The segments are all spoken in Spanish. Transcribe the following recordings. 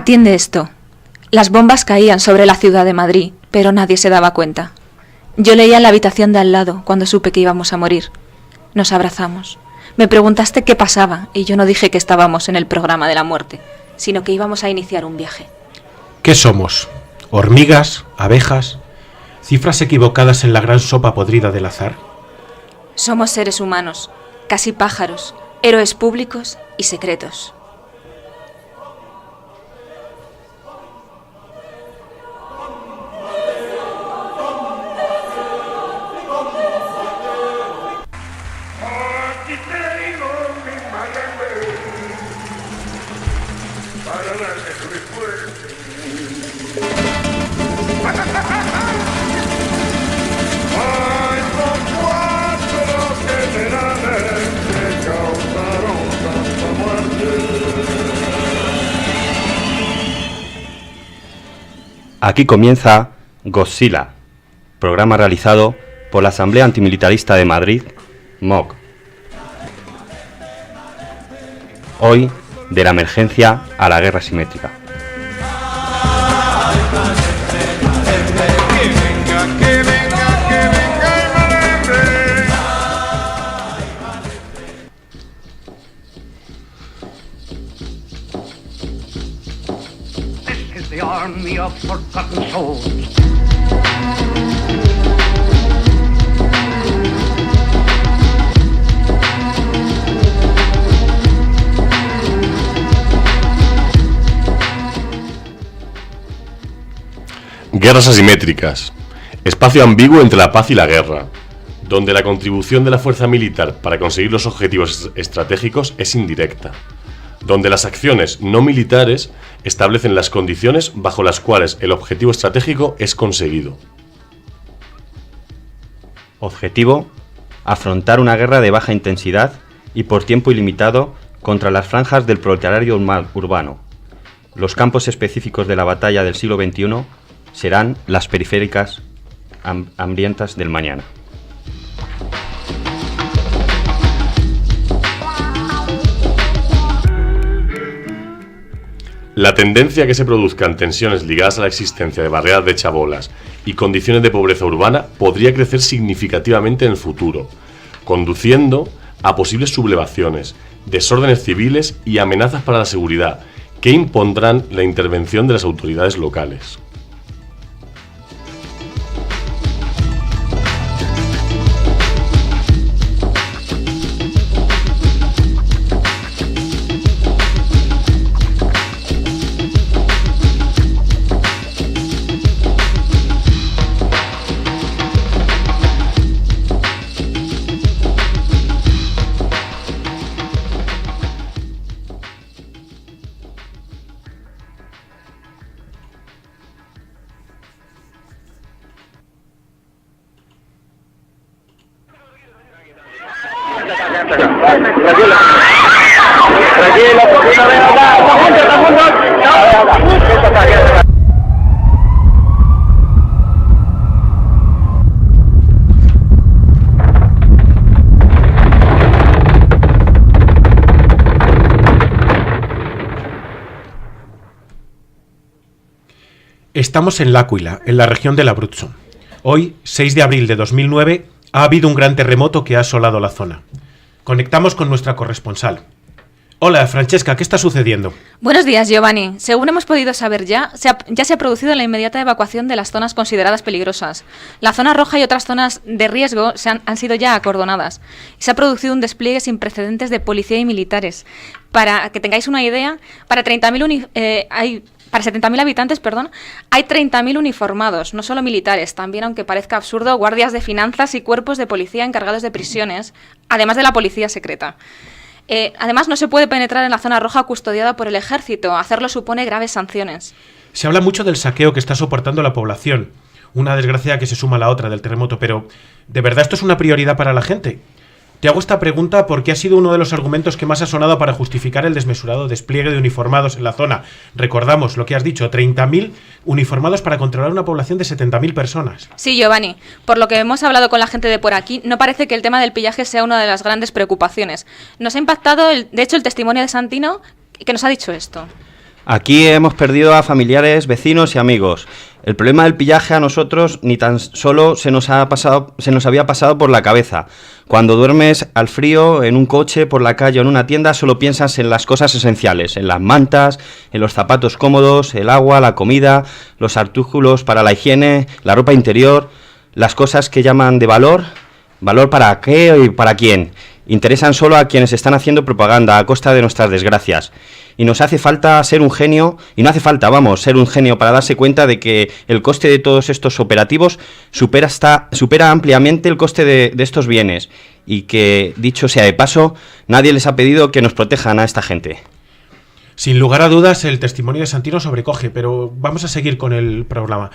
Atiende esto. Las bombas caían sobre la ciudad de Madrid, pero nadie se daba cuenta. Yo leía en la habitación de al lado cuando supe que íbamos a morir. Nos abrazamos. Me preguntaste qué pasaba y yo no dije que estábamos en el programa de la muerte, sino que íbamos a iniciar un viaje. ¿Qué somos? ¿Hormigas? ¿Abejas? ¿Cifras equivocadas en la gran sopa podrida del azar? Somos seres humanos, casi pájaros, héroes públicos y secretos. Aquí comienza Godzilla, programa realizado por la Asamblea Antimilitarista de Madrid, MOC. Hoy, de la emergencia a la guerra simétrica. The army of forgotten souls. Guerras asimétricas. Espacio ambiguo entre la paz y la guerra, donde la contribución de la fuerza militar para conseguir los objetivos estratégicos es indirecta, donde las acciones no militares establecen las condiciones bajo las cuales el objetivo estratégico es conseguido. Objetivo: afrontar una guerra de baja intensidad y por tiempo ilimitado contra las franjas del proletariado urbano. Los campos específicos de la batalla del siglo XXI serán las periféricas hambrientas del mañana. La tendencia a que se produzcan tensiones ligadas a la existencia de barreras de chabolas y condiciones de pobreza urbana podría crecer significativamente en el futuro, conduciendo a posibles sublevaciones, desórdenes civiles y amenazas para la seguridad, que impondrán la intervención de las autoridades locales. Estamos en L'Aquila, en la región del Abruzzo. Hoy, 6 de abril de 2009, ha habido un gran terremoto que ha asolado la zona. Conectamos con nuestra corresponsal. Hola, Francesca, ¿qué está sucediendo? Buenos días, Giovanni. Según hemos podido saber ya se ha producido la inmediata evacuación de las zonas consideradas peligrosas. La zona roja y otras zonas de riesgo han sido ya acordonadas. Se ha producido un despliegue sin precedentes de policía y militares. Para que tengáis una idea, para 70.000 habitantes, hay 30.000 uniformados, no solo militares, también, aunque parezca absurdo, guardias de finanzas y cuerpos de policía encargados de prisiones, además de la policía secreta. Además, no se puede penetrar en la zona roja custodiada por el ejército. Hacerlo supone graves sanciones. Se habla mucho del saqueo que está soportando la población. Una desgracia que se suma a la otra del terremoto, pero ¿de verdad esto es una prioridad para la gente? Te hago esta pregunta porque ha sido uno de los argumentos que más ha sonado para justificar el desmesurado despliegue de uniformados en la zona. Recordamos lo que has dicho, 30.000 uniformados para controlar una población de 70.000 personas. Sí, Giovanni, por lo que hemos hablado con la gente de por aquí, no parece que el tema del pillaje sea una de las grandes preocupaciones. Nos ha impactado, de hecho, el testimonio de Santino, que nos ha dicho esto. Aquí hemos perdido a familiares, vecinos y amigos. El problema del pillaje a nosotros ni tan solo se nos había pasado por la cabeza. Cuando duermes al frío, en un coche, por la calle o en una tienda, solo piensas en las cosas esenciales, en las mantas, en los zapatos cómodos, el agua, la comida, los artículos para la higiene, la ropa interior, las cosas que llaman de valor. ¿Valor para qué y para quién? Interesan solo a quienes están haciendo propaganda a costa de nuestras desgracias. Y nos hace falta ser un genio, y no hace falta, ser un genio para darse cuenta de que el coste de todos estos operativos supera ampliamente el coste de estos bienes, y que, dicho sea de paso, nadie les ha pedido que nos protejan a esta gente. Sin lugar a dudas, el testimonio de Santino sobrecoge, pero vamos a seguir con el programa.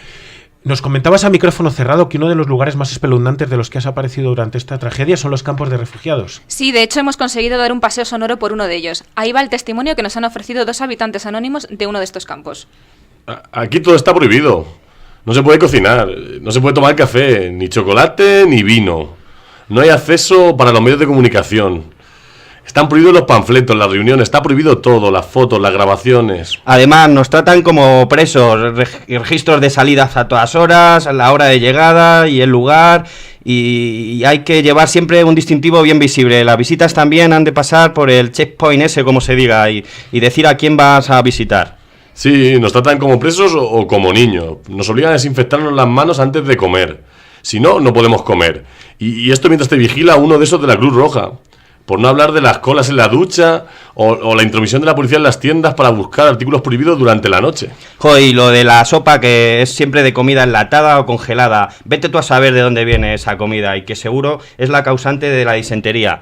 Nos comentabas a micrófono cerrado que uno de los lugares más espeluznantes de los que has aparecido durante esta tragedia son los campos de refugiados. Sí, de hecho hemos conseguido dar un paseo sonoro por uno de ellos. Ahí va el testimonio que nos han ofrecido 2 habitantes anónimos de uno de estos campos. Aquí todo está prohibido. No se puede cocinar, no se puede tomar café, ni chocolate, ni vino. No hay acceso para los medios de comunicación. Están prohibidos los panfletos, las reuniones, está prohibido todo, las fotos, las grabaciones. Además, nos tratan como presos, registros de salidas a todas horas, a la hora de llegada y el lugar, y hay que llevar siempre un distintivo bien visible. Las visitas también han de pasar por el checkpoint ese, como se diga, y decir a quién vas a visitar. Sí, nos tratan como presos o como niños. Nos obligan a desinfectarnos las manos antes de comer. Si no, no podemos comer. Y esto mientras te vigila uno de esos de la Cruz Roja. Por no hablar de las colas en la ducha o la intromisión de la policía en las tiendas para buscar artículos prohibidos durante la noche. Joder, y lo de la sopa, que es siempre de comida enlatada o congelada. Vete tú a saber de dónde viene esa comida y que seguro es la causante de la disentería.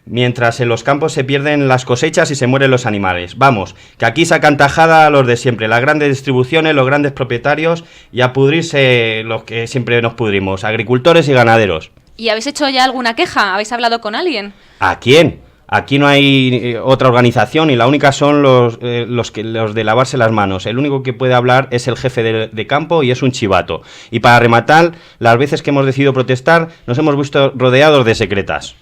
Mientras en los campos se pierden las cosechas y se mueren los animales. Vamos, que aquí sacan tajada a los de siempre, las grandes distribuciones, los grandes propietarios y a pudrirse los que siempre nos pudrimos, agricultores y ganaderos. ¿Y habéis hecho ya alguna queja? ¿Habéis hablado con alguien? ¿A quién? Aquí no hay otra organización y la única son los de lavarse las manos. El único que puede hablar es el jefe de campo y es un chivato. Y para rematar, las veces que hemos decidido protestar, nos hemos visto rodeados de secretas.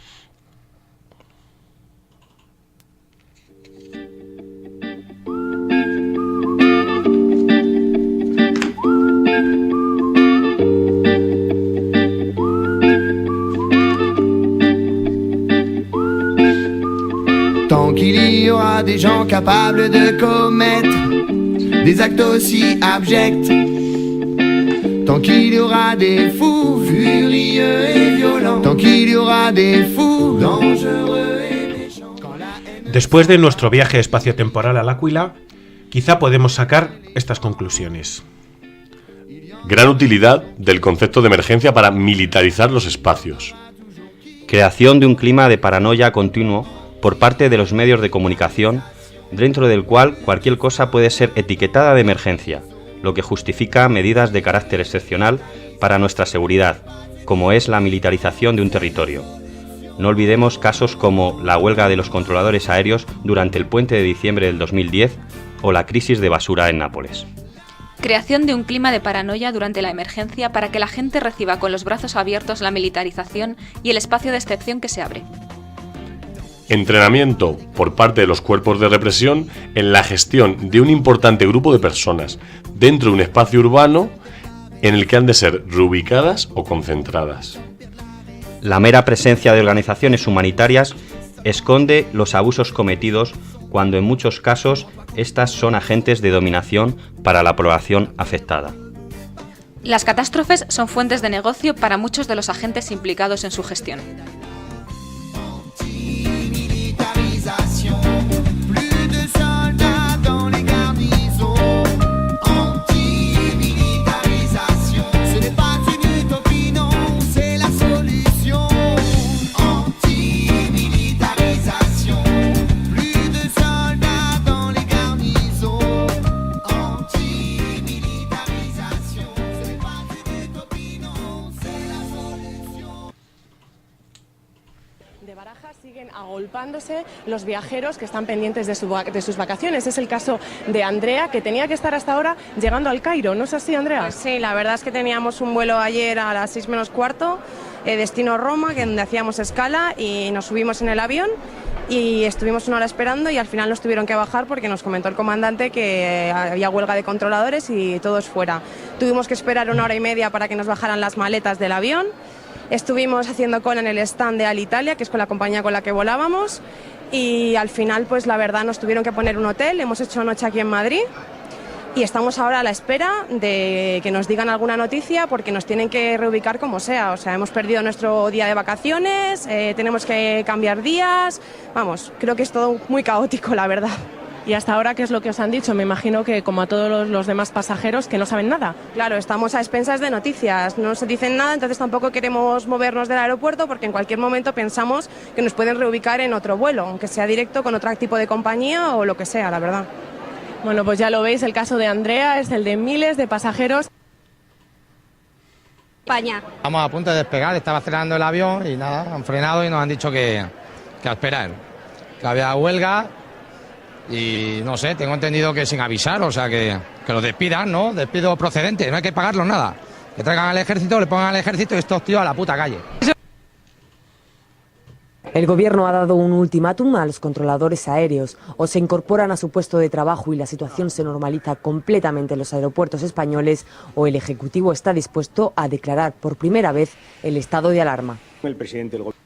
Tant qu'il y aura des gens capables de commettre des actes aussi abjects, tant qu'il y aura des fous furieux et violents, tant qu'il y aura des fous dangereux et méchants. Después de nuestro viaje espaciotemporal al Áquila, quizá podemos sacar estas conclusiones. Gran utilidad del concepto de emergencia para militarizar los espacios. Creación de un clima de paranoia continuo por parte de los medios de comunicación, dentro del cual cualquier cosa puede ser etiquetada de emergencia, lo que justifica medidas de carácter excepcional para nuestra seguridad, como es la militarización de un territorio. No olvidemos casos como la huelga de los controladores aéreos durante el puente de diciembre del 2010 o la crisis de basura en Nápoles. Creación de un clima de paranoia durante la emergencia para que la gente reciba con los brazos abiertos la militarización y el espacio de excepción que se abre. Entrenamiento por parte de los cuerpos de represión en la gestión de un importante grupo de personas dentro de un espacio urbano en el que han de ser reubicadas o concentradas. La mera presencia de organizaciones humanitarias esconde los abusos cometidos cuando en muchos casos estas son agentes de dominación para la población afectada. Las catástrofes son fuentes de negocio para muchos de los agentes implicados en su gestión. Siguen agolpándose los viajeros que están pendientes de sus vacaciones. Es el caso de Andrea, que tenía que estar hasta ahora llegando al Cairo. ¿No es así, Andrea? Pues sí, la verdad es que teníamos un vuelo ayer a las 6 menos cuarto, destino Roma, que donde hacíamos escala, y nos subimos en el avión y estuvimos una hora esperando y al final nos tuvieron que bajar porque nos comentó el comandante que había huelga de controladores y todos fuera. Tuvimos que esperar 1 hora y media para que nos bajaran las maletas del avión. Estuvimos haciendo cola en el stand de Alitalia, que es con la compañía con la que volábamos, y al final, pues la verdad, nos tuvieron que poner un hotel. Hemos hecho noche aquí en Madrid y estamos ahora a la espera de que nos digan alguna noticia porque nos tienen que reubicar como sea. O sea, hemos perdido nuestro día de vacaciones, tenemos que cambiar días. Vamos, creo que es todo muy caótico, la verdad. ¿Y hasta ahora qué es lo que os han dicho? Me imagino que, como a todos los demás pasajeros, que no saben nada. Claro, estamos a expensas de noticias, no se dicen nada, entonces tampoco queremos movernos del aeropuerto porque en cualquier momento pensamos que nos pueden reubicar en otro vuelo, aunque sea directo con otro tipo de compañía o lo que sea, la verdad. Bueno, pues ya lo veis, el caso de Andrea es el de miles de pasajeros. España. Estamos a punto de despegar, estaba acelerando el avión y nada, han frenado y nos han dicho que a esperar, que había huelga. Y no sé, tengo entendido que sin avisar, o sea que los despidan, ¿no? Despido procedente, no hay que pagarlos nada. Que traigan al ejército, le pongan al ejército y estos tíos a la puta calle. El gobierno ha dado un ultimátum a los controladores aéreos: o se incorporan a su puesto de trabajo y la situación se normaliza completamente en los aeropuertos españoles, o el Ejecutivo está dispuesto a declarar por primera vez el estado de alarma. El presidente del gobierno.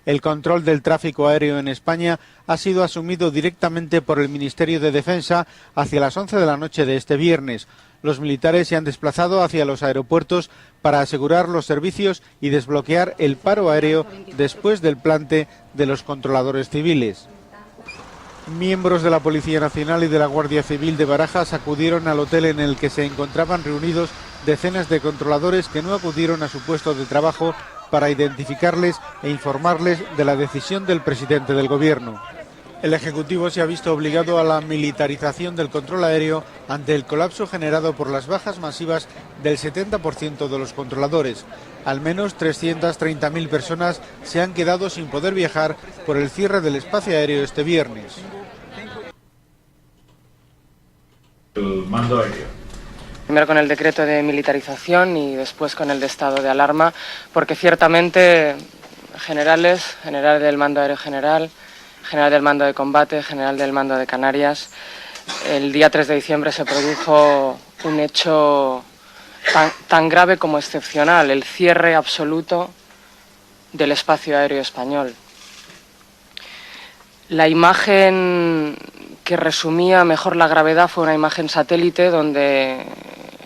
El control del tráfico aéreo en España ha sido asumido directamente por el Ministerio de Defensa hacia las 11 de la noche de este viernes. Los militares se han desplazado hacia los aeropuertos para asegurar los servicios y desbloquear el paro aéreo después del plante de los controladores civiles. Miembros de la Policía Nacional y de la Guardia Civil de Barajas acudieron al hotel en el que se encontraban reunidos decenas de controladores que no acudieron a su puesto de trabajo para identificarles e informarles de la decisión del presidente del gobierno. El Ejecutivo se ha visto obligado a la militarización del control aéreo ante el colapso generado por las bajas masivas del 70% de los controladores. Al menos 330.000 personas se han quedado sin poder viajar por el cierre del espacio aéreo este viernes. El mando aéreo. Primero con el decreto de militarización y después con el de estado de alarma, porque ciertamente general del mando aéreo general del mando de combate, general del mando de Canarias, el día 3 de diciembre se produjo un hecho tan grave como excepcional, el cierre absoluto del espacio aéreo español. La imagen que resumía mejor la gravedad fue una imagen satélite donde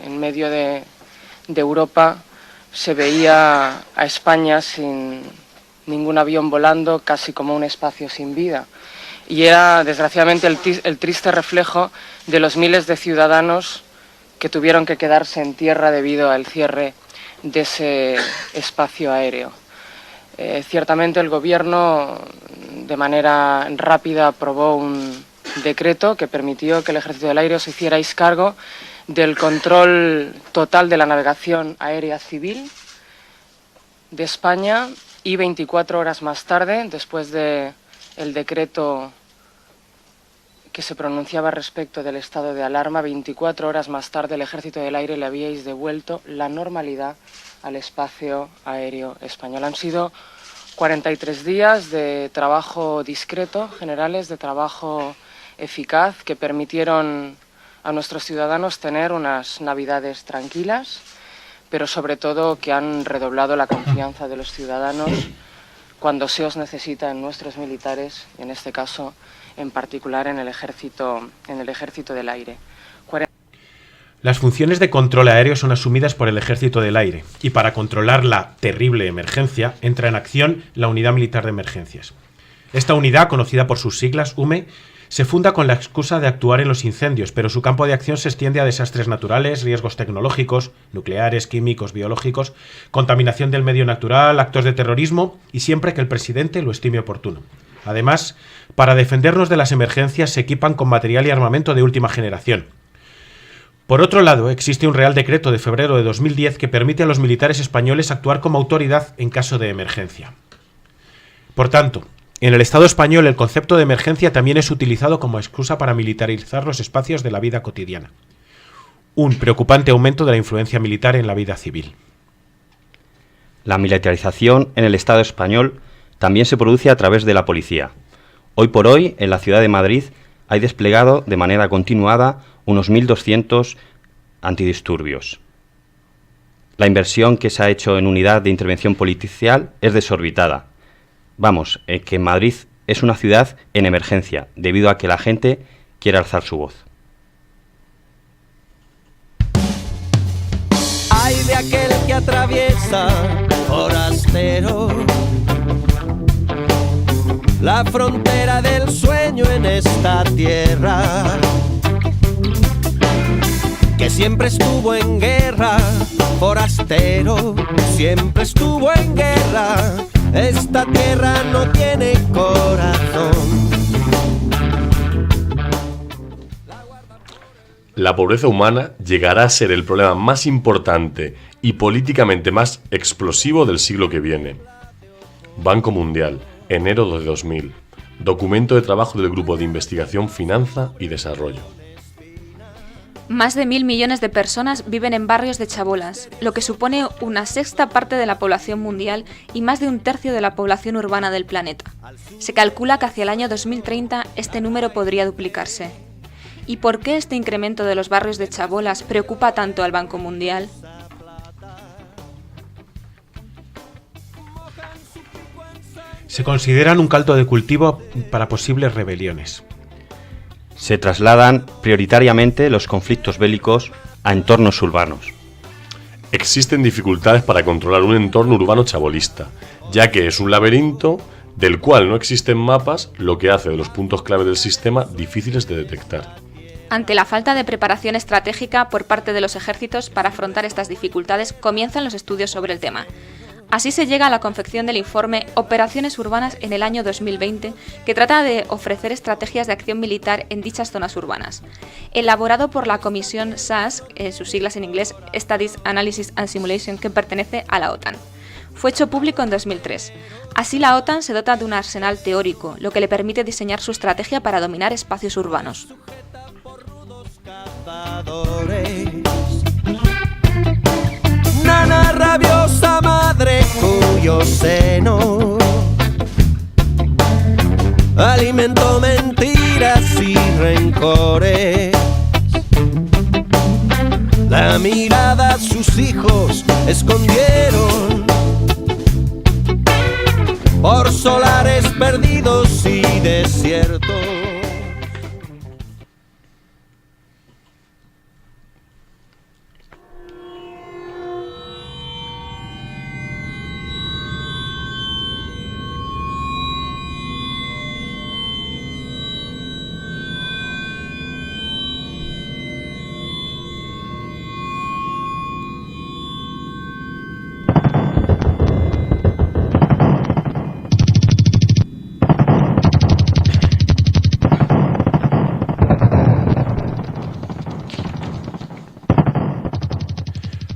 en medio de Europa se veía a España sin ningún avión volando, casi como un espacio sin vida. Y era desgraciadamente el triste reflejo de los miles de ciudadanos que tuvieron que quedarse en tierra debido al cierre de ese espacio aéreo. Ciertamente el Gobierno de manera rápida aprobó un decreto que permitió que el Ejército del Aire se hiciera cargo del control total de la navegación aérea civil de España, y 24 horas más tarde, después del decreto que se pronunciaba respecto del estado de alarma, 24 horas más tarde el Ejército del Aire le habíais devuelto la normalidad al espacio aéreo español. Han sido 43 días de trabajo discreto, generales, de trabajo eficaz, que permitieron a nuestros ciudadanos tener unas navidades tranquilas, pero sobre todo que han redoblado la confianza de los ciudadanos cuando se os necesita en nuestros militares, y en este caso en particular en el ejército del aire. Las funciones de control aéreo son asumidas por el Ejército del Aire, y para controlar la terrible emergencia entra en acción la Unidad Militar de Emergencias. Esta unidad, conocida por sus siglas, UME, se funda con la excusa de actuar en los incendios, pero su campo de acción se extiende a desastres naturales, riesgos tecnológicos, nucleares, químicos, biológicos, contaminación del medio natural, actos de terrorismo y siempre que el presidente lo estime oportuno. Además, para defendernos de las emergencias se equipan con material y armamento de última generación. Por otro lado, existe un Real Decreto de febrero de 2010 que permite a los militares españoles actuar como autoridad en caso de emergencia. Por tanto, en el Estado español el concepto de emergencia también es utilizado como excusa para militarizar los espacios de la vida cotidiana. Un preocupante aumento de la influencia militar en la vida civil. La militarización en el Estado español también se produce a través de la policía. Hoy por hoy, en la ciudad de Madrid, hay desplegado de manera continuada unos 1.200 antidisturbios. La inversión que se ha hecho en unidad de intervención policial es desorbitada. Vamos, que en Madrid es una ciudad en emergencia, debido a que la gente quiere alzar su voz. Ay de aquel que atraviesa, forastero, la frontera del sueño en esta tierra, que siempre estuvo en guerra, forastero, siempre estuvo en guerra, esta tierra no tiene corazón. La pobreza humana llegará a ser el problema más importante y políticamente más explosivo del siglo que viene. Banco Mundial, enero de 2000. Documento de trabajo del Grupo de Investigación, Finanza y Desarrollo. Más de 1.000 millones de personas viven en barrios de chabolas, lo que supone una sexta parte de la población mundial y más de un tercio de la población urbana del planeta. Se calcula que hacia el año 2030 este número podría duplicarse. ¿Y por qué este incremento de los barrios de chabolas preocupa tanto al Banco Mundial? Se consideran un caldo de cultivo para posibles rebeliones. Se trasladan prioritariamente los conflictos bélicos a entornos urbanos. Existen dificultades para controlar un entorno urbano chabolista, ya que es un laberinto del cual no existen mapas, lo que hace de los puntos clave del sistema difíciles de detectar. Ante la falta de preparación estratégica por parte de los ejércitos para afrontar estas dificultades, comienzan los estudios sobre el tema. Así se llega a la confección del informe Operaciones Urbanas en el año 2020, que trata de ofrecer estrategias de acción militar en dichas zonas urbanas. Elaborado por la comisión SAS, sus siglas en inglés Studies, Analysis and Simulation, que pertenece a la OTAN. Fue hecho público en 2003. Así la OTAN se dota de un arsenal teórico, lo que le permite diseñar su estrategia para dominar espacios urbanos. Nana rabiosa madre cuyo seno alimentó mentiras y rencores. La mirada sus hijos escondieron por solares perdidos y desiertos.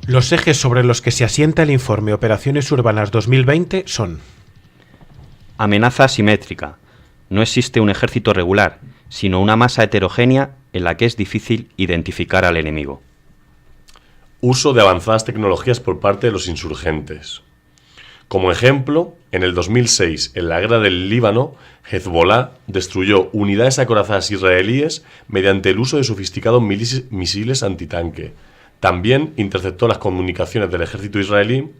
Los ejes sobre los que se asienta el informe Operaciones Urbanas 2020 son: amenaza asimétrica. No existe un ejército regular, sino una masa heterogénea en la que es difícil identificar al enemigo. Uso de avanzadas tecnologías por parte de los insurgentes. Como ejemplo, en el 2006, en la guerra del Líbano, Hezbollah destruyó unidades acorazadas israelíes mediante el uso de sofisticados misiles antitanque. También interceptó las comunicaciones del ejército israelí,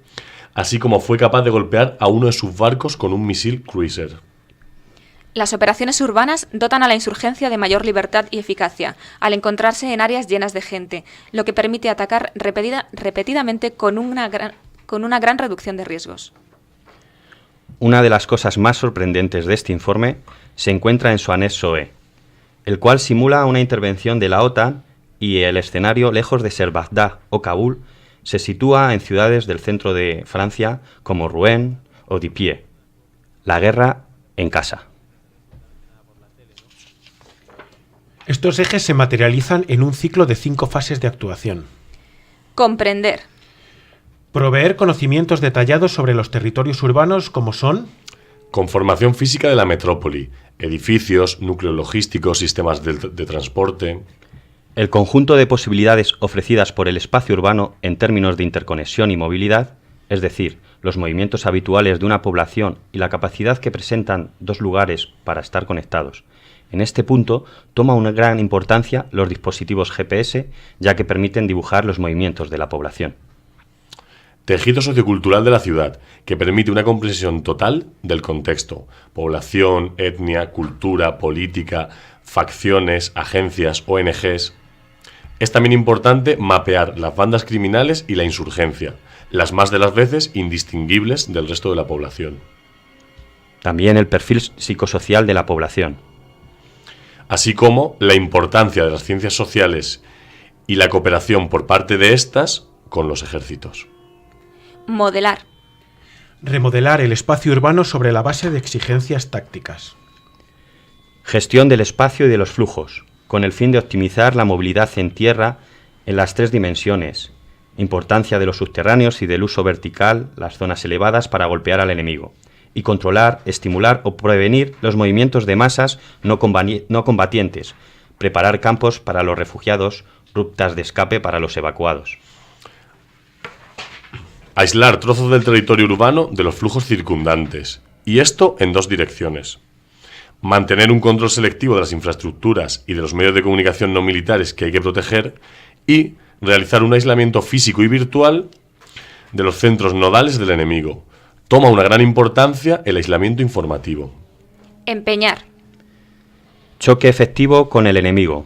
así como fue capaz de golpear a uno de sus barcos con un misil cruiser. Las operaciones urbanas dotan a la insurgencia de mayor libertad y eficacia, al encontrarse en áreas llenas de gente, lo que permite atacar repetidamente con una gran reducción de riesgos. Una de las cosas más sorprendentes de este informe se encuentra en su anexo E, el cual simula una intervención de la OTAN y el escenario, lejos de ser Bagdad o Kabul, se sitúa en ciudades del centro de Francia como Rouen o Dieppe. La guerra en casa. Estos ejes se materializan en un ciclo de 5 fases de actuación. Comprender. Proveer conocimientos detallados sobre los territorios urbanos como son: conformación física de la metrópoli, edificios, núcleos logísticos, sistemas de transporte. El conjunto de posibilidades ofrecidas por el espacio urbano en términos de interconexión y movilidad, es decir, los movimientos habituales de una población y la capacidad que presentan dos lugares para estar conectados. En este punto toma una gran importancia los dispositivos GPS, ya que permiten dibujar los movimientos de la población. Tejido sociocultural de la ciudad, que permite una comprensión total del contexto, población, etnia, cultura, política, facciones, agencias, ONGs. Es también importante mapear las bandas criminales y la insurgencia, las más de las veces indistinguibles del resto de la población. También el perfil psicosocial de la población. Así como la importancia de las ciencias sociales y la cooperación por parte de estas con los ejércitos. Modelar. Remodelar el espacio urbano sobre la base de exigencias tácticas. Gestión del espacio y de los flujos, con el fin de optimizar la movilidad en tierra en las 3 dimensiones. Importancia de los subterráneos y del uso vertical, las zonas elevadas para golpear al enemigo. Y controlar, estimular o prevenir los movimientos de masas no combatientes. Preparar campos para los refugiados, rutas de escape para los evacuados. Aislar trozos del territorio urbano de los flujos circundantes, y esto en 2 direcciones. Mantener un control selectivo de las infraestructuras y de los medios de comunicación no militares que hay que proteger, y realizar un aislamiento físico y virtual de los centros nodales del enemigo. Toma una gran importancia el aislamiento informativo. Empeñar. Choque efectivo con el enemigo.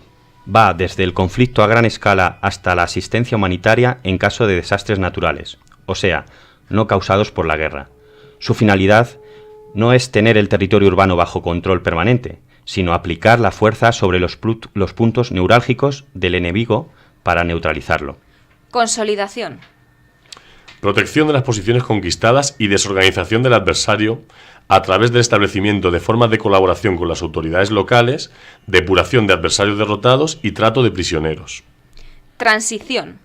Va desde el conflicto a gran escala hasta la asistencia humanitaria en caso de desastres naturales, o sea, no causados por la guerra. Su finalidad no es tener el territorio urbano bajo control permanente, sino aplicar la fuerza sobre los puntos neurálgicos del enemigo para neutralizarlo. Consolidación. Protección de las posiciones conquistadas y desorganización del adversario a través del establecimiento de formas de colaboración con las autoridades locales, depuración de adversarios derrotados y trato de prisioneros. Transición.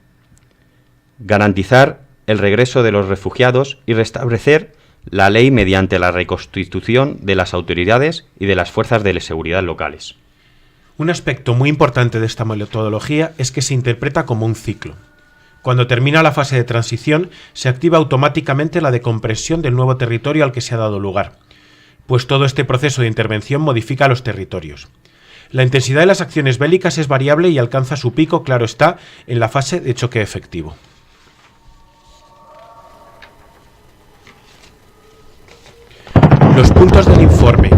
Garantizar el regreso de los refugiados y restablecer la ley mediante la reconstitución de las autoridades y de las fuerzas de seguridad locales. Un aspecto muy importante de esta metodología es que se interpreta como un ciclo. Cuando termina la fase de transición, se activa automáticamente la decompresión del nuevo territorio al que se ha dado lugar, pues todo este proceso de intervención modifica los territorios. La intensidad de las acciones bélicas es variable y alcanza su pico, claro está, en la fase de choque efectivo. Los puntos del informe.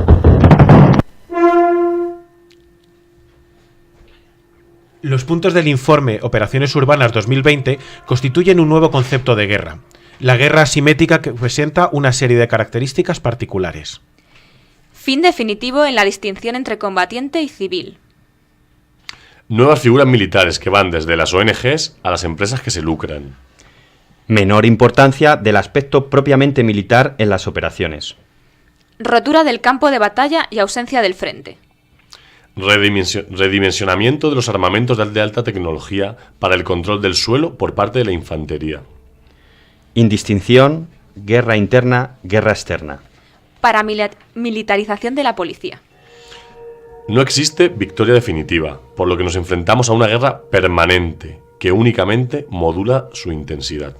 Los puntos del informe Operaciones Urbanas 2020 constituyen un nuevo concepto de guerra. La guerra asimétrica que presenta una serie de características particulares. Fin definitivo en la distinción entre combatiente y civil. Nuevas figuras militares que van desde las ONGs a las empresas que se lucran. Menor importancia del aspecto propiamente militar en las operaciones. Rotura del campo de batalla y ausencia del frente. Redimensionamiento de los armamentos de alta tecnología para el control del suelo por parte de la infantería. Indistinción, guerra interna, guerra externa. Paramilitarización de la policía. No existe victoria definitiva, por lo que nos enfrentamos a una guerra permanente, que únicamente modula su intensidad.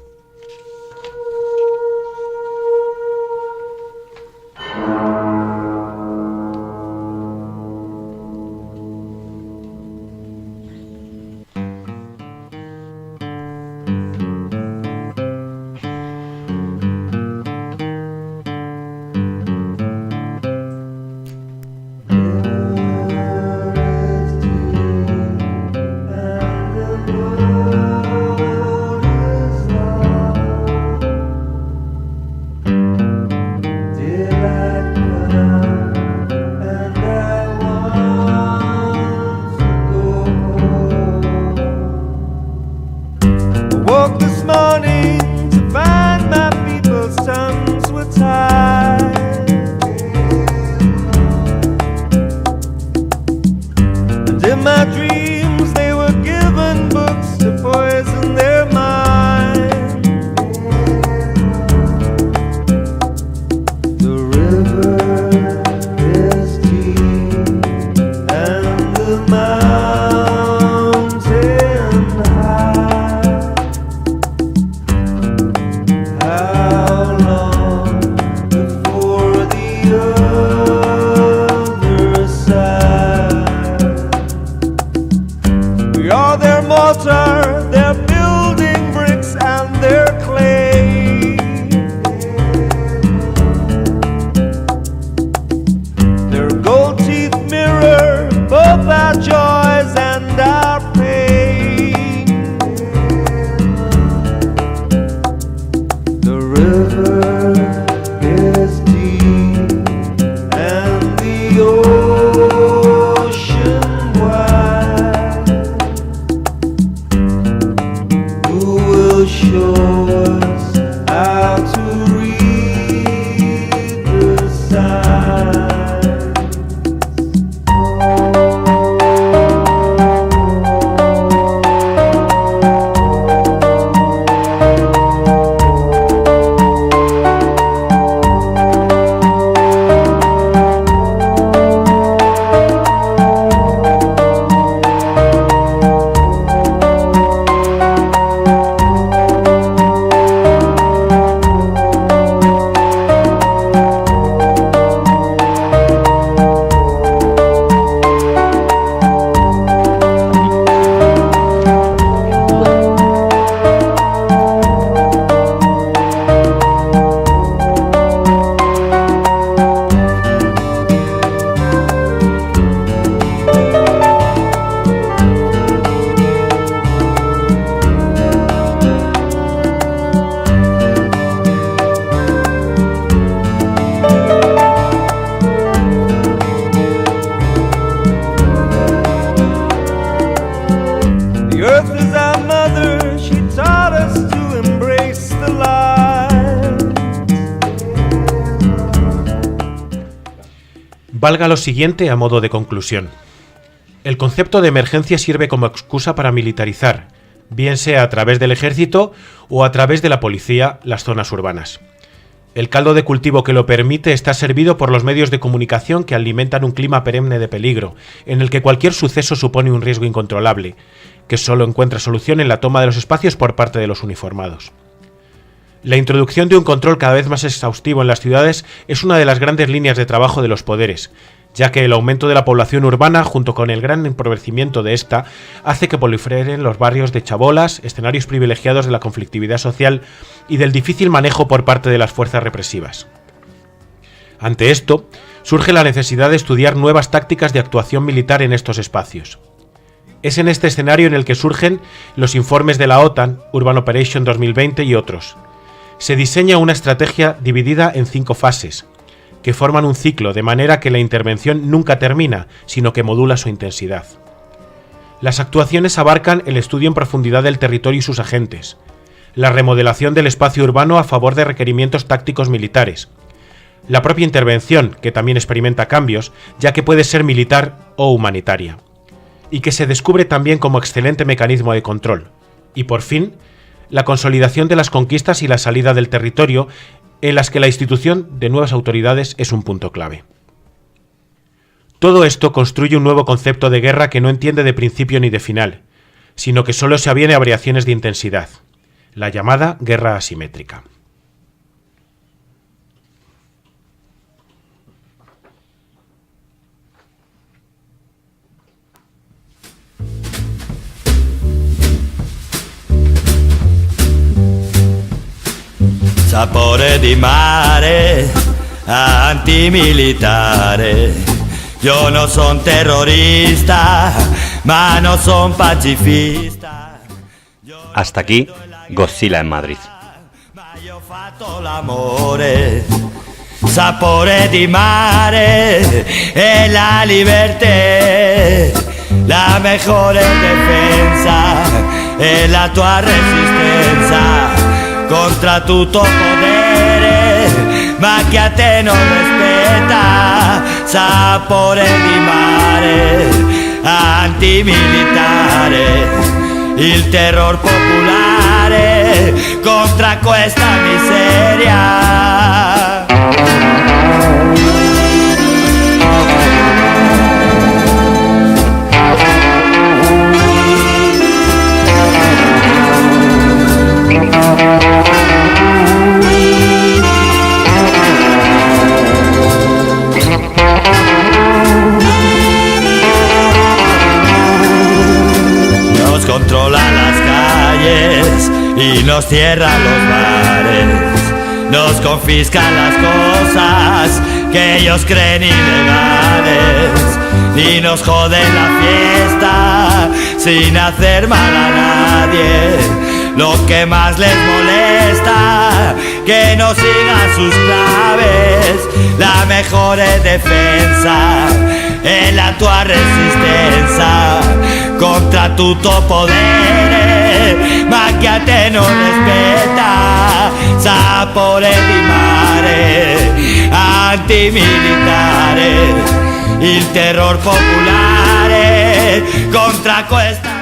both our joys and our pain. The river is deep and the ocean wide. Who will show us how to read the signs? The earth is our mother, she taught us to embrace the light. Valga lo siguiente a modo de conclusión. El concepto de emergencia sirve como excusa para militarizar, bien sea a través del ejército o a través de la policía, las zonas urbanas. El caldo de cultivo que lo permite está servido por los medios de comunicación que alimentan un clima perenne de peligro, en el que cualquier suceso supone un riesgo incontrolable, que solo encuentra solución en la toma de los espacios por parte de los uniformados. La introducción de un control cada vez más exhaustivo en las ciudades es una de las grandes líneas de trabajo de los poderes, ya que el aumento de la población urbana, junto con el gran empobrecimiento de esta, hace que proliferen los barrios de chabolas, escenarios privilegiados de la conflictividad social y del difícil manejo por parte de las fuerzas represivas. Ante esto, surge la necesidad de estudiar nuevas tácticas de actuación militar en estos espacios. Es en este escenario en el que surgen los informes de la OTAN, Urban Operation 2020 y otros. Se diseña una estrategia dividida en 5 fases, que forman un ciclo de manera que la intervención nunca termina, sino que modula su intensidad. Las actuaciones abarcan el estudio en profundidad del territorio y sus agentes, la remodelación del espacio urbano a favor de requerimientos tácticos militares, la propia intervención, que también experimenta cambios, ya que puede ser militar o humanitaria, y que se descubre también como excelente mecanismo de control, y por fin, la consolidación de las conquistas y la salida del territorio, en las que la institución de nuevas autoridades es un punto clave. Todo esto construye un nuevo concepto de guerra que no entiende de principio ni de final, sino que solo se aviene a variaciones de intensidad, la llamada guerra asimétrica. Sapore di mare, antimilitare. Yo no son terrorista, ma no son pacifista. Hasta aquí, Godzilla en Madrid. Io ho fatto l'amore. Sapore di mare e la libertà. La mejor defensa è la tua resistenza. Contra tutto potere, ma che a te non rispetta. Sapore di mare, antimilitare, il terror popolare contra questa miseria. Nos controla las calles y nos cierra los bares, nos confiscan las cosas que ellos creen ilegales y nos joden la fiesta sin hacer mal a nadie. Lo que más les molesta, que no sigan sus claves. La mejor defensa es la tua resistenza contra tutto potere, ma che a te non rispetta, sapore di mare, antimilitare, il terror popolare contra questa